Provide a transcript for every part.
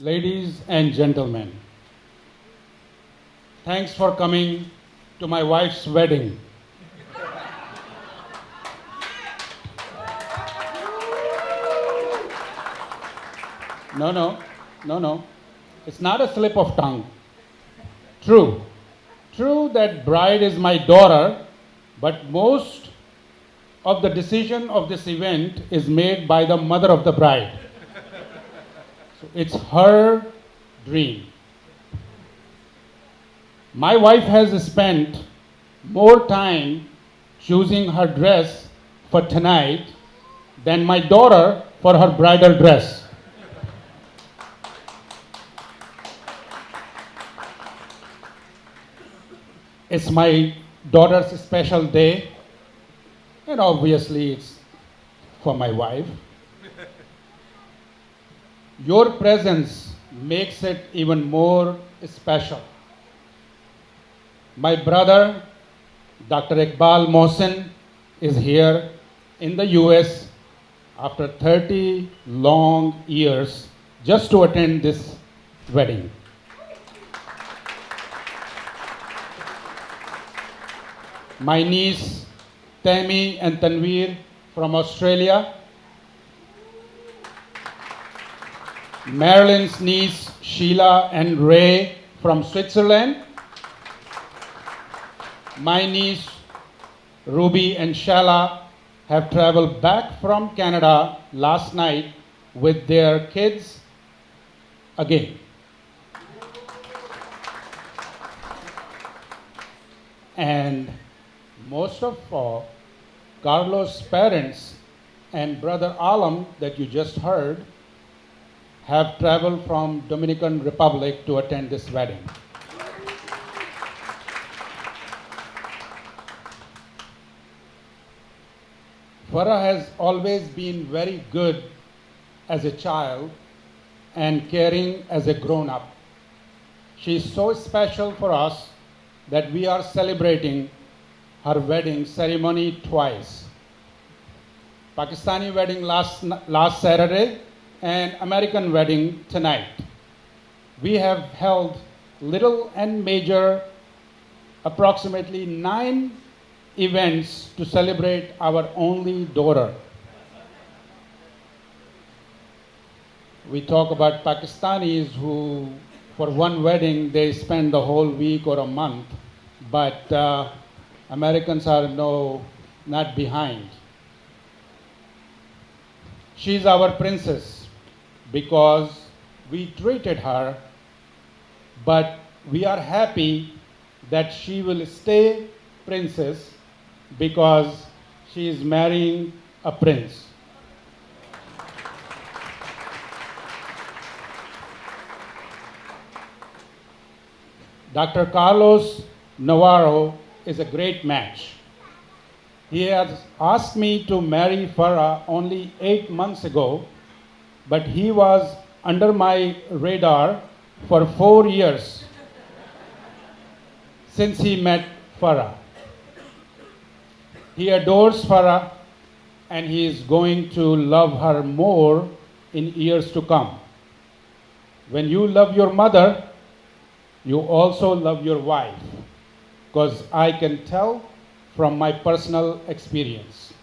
Ladies and gentlemen, thanks for coming to my wife's wedding. No, no, no. It's not a slip of tongue. True. True that bride is my daughter, but most of the decision of this event is made by the mother of the bride. So it's her dream. My wife has spent more time choosing her dress for tonight than my daughter for her bridal dress. It's my daughter's special day, and obviously it's for my wife. Your presence makes it even more special. My brother, Dr. Jamal Mohsin, is here in the US after 30 long years just to attend this wedding. My niece, Tammy and Tanveer from Australia. Marilyn's niece, Sheila and Ray from Switzerland. My niece, Ruby and Shala, have traveled back from Canada last night with their kids again. And most of all, Carlos' parents and brother Alam that you just heard have traveled from Dominican Republic to attend this wedding. Farrah has always been very good as a child and caring as a grown-up. She is so special for us that we are celebrating her wedding ceremony twice. Pakistani wedding last Saturday and American wedding tonight. We have held little and major approximately 9 events to celebrate our only daughter. We talk about Pakistanis who, for one wedding, they spend the whole week or a month, but Americans are not behind. She's our princess because we treated her, but we are happy that she will stay princess because she is marrying a prince. Dr. Carlos Navarro is a great match. He has asked me to marry Farrah only 8 months ago, but he was under my radar for 4 years since he met Farrah. He adores Farrah and he is going to love her more in years to come. When you love your mother, you also love your wife, because I can tell from my personal experience.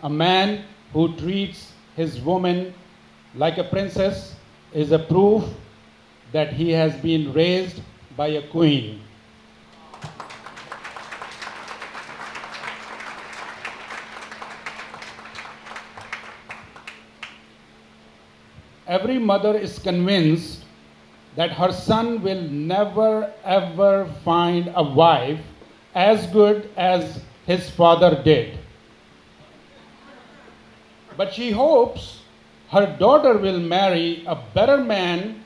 A man who treats his woman like a princess is a proof that he has been raised by a queen. Every mother is convinced that her son will never ever find a wife as good as his father did. But she hopes her daughter will marry a better man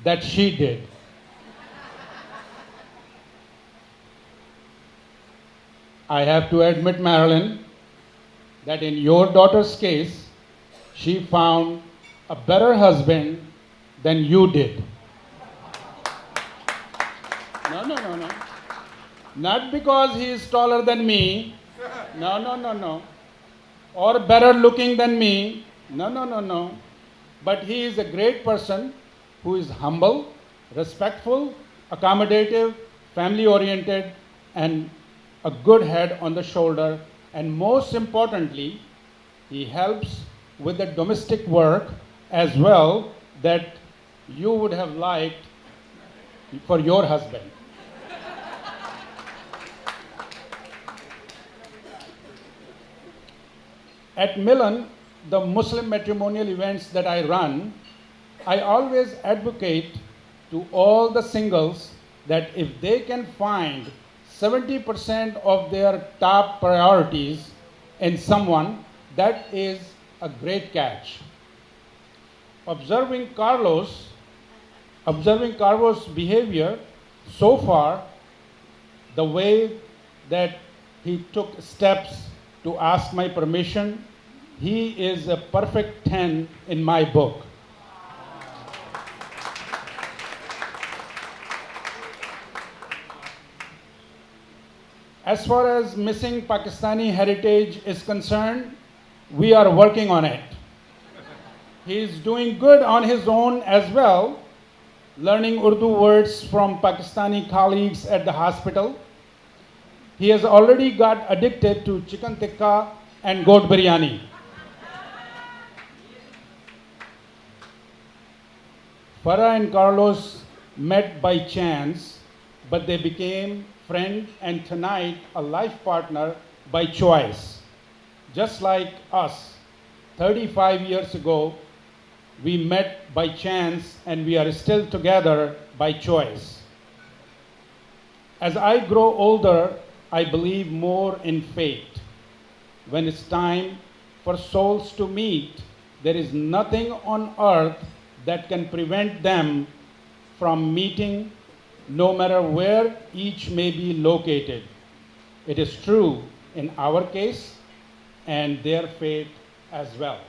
than she did. I have to admit, Marilyn, that in your daughter's case, she found a better husband than you did. No. Not because he is taller than me. No. Or better looking than me. No. But he is a great person who is humble, respectful, accommodative, family oriented, and a good head on the shoulder. And most importantly, he helps with the domestic work as well that you would have liked for your husband. At Milan, the Muslim matrimonial events that I run, I always advocate to all the singles that if they can find 70% of their top priorities in someone, that is a great catch. Observing Carlos' behavior so far, the way that he took steps to ask my permission, he is a perfect 10 in my book. As far as missing Pakistani heritage is concerned, we are working on it. He is doing good on his own as well, learning Urdu words from Pakistani colleagues at the hospital. He has already got addicted to chicken tikka and goat biryani. Farrah and Carlos met by chance, but they became friend and tonight a life partner by choice. Just like us, 35 years ago, we met by chance and we are still together by choice. As I grow older, I believe more in fate. When it's time for souls to meet, there is nothing on earth that can prevent them from meeting, no matter where each may be located. It is true in our case and their fate as well.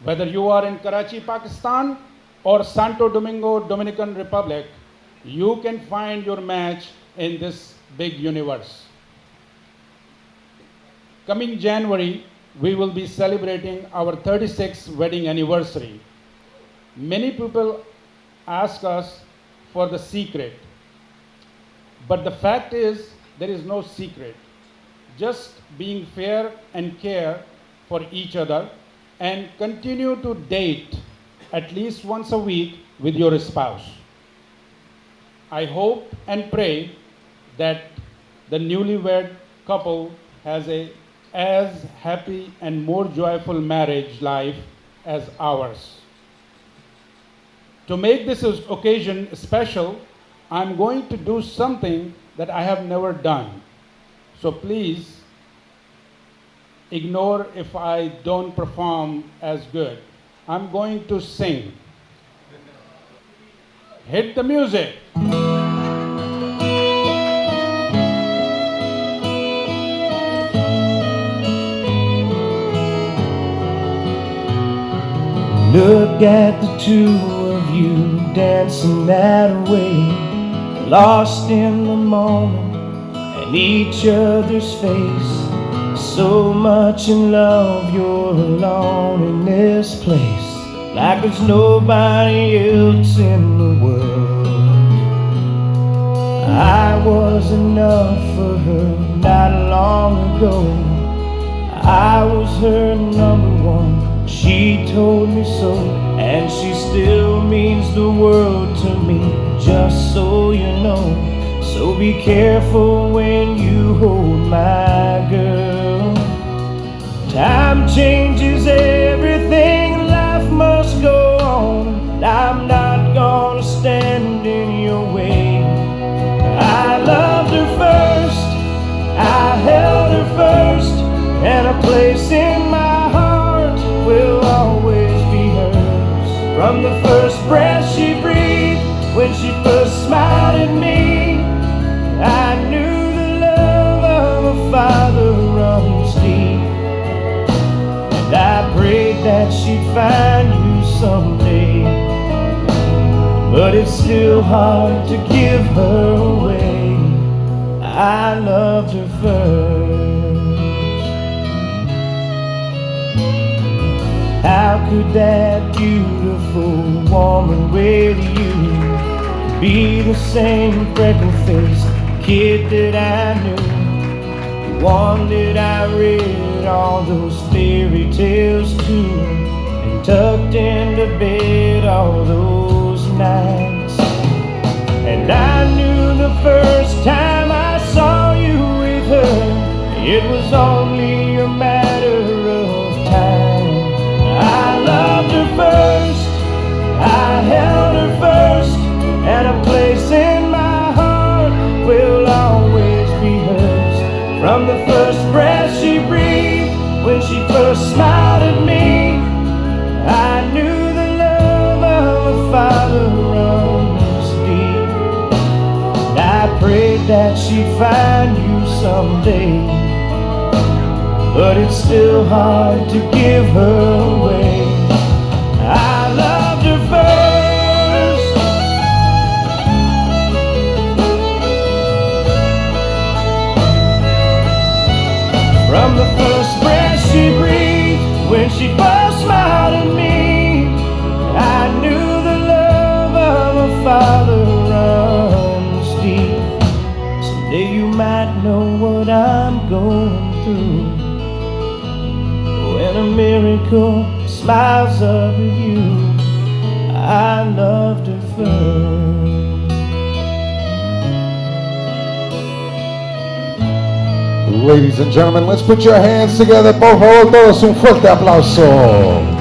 Whether you are in Karachi, Pakistan or Santo Domingo, Dominican Republic, you can find your match in this big universe. Coming January, we will be celebrating our 36th wedding anniversary. Many people ask us for the secret, but the fact is there is no secret. Just being fair and care for each other and continue to date at least once a week with your spouse. I hope and pray that the newlywed couple has as happy and more joyful marriage life as ours. To make this occasion special, I'm going to do something that I have never done. So please ignore if I don't perform as good. I'm going to sing. Hit the music. Look at the two of you dancing that way, lost in the moment and each other's face. So much in love, you're alone in this place, like there's nobody else in the world. I was enough for her not long ago. I was her number one. She told me so, and she still means the world to me, just so you know. So be careful when you hold my girl. Time changes everything, life must go on, and I'm not gonna stand in your way. I loved her first, I held her first, and a place in my heart will always be hers. From the first breath she breathed, when she first smiled at me, I knew the love of a father runs deep. And I prayed that she'd find you someday, but it's still hard to give her away. I loved her first. How could that beautiful woman with you be the same freckle-faced kid that I knew? The one that I read all those fairy tales to, and tucked into bed all those nights. And I knew the first time I saw you with her, it was only a matter of time. I loved her first, I held her first, and a place in my heart will always be hers. From the first breath she breathed, when she first smiled at me, I knew the love of a father runs deep. And I prayed that she'd find you someday, but it's still hard to give her away. I loved her first. From the first breath she breathed, when she first smiled at me, I knew the love of a father runs deep. Someday you might know what I'm going through, when a miracle smiles up at you. I loved her first. Ladies and gentlemen, let's put your hands together, por favor, todos un fuerte aplauso.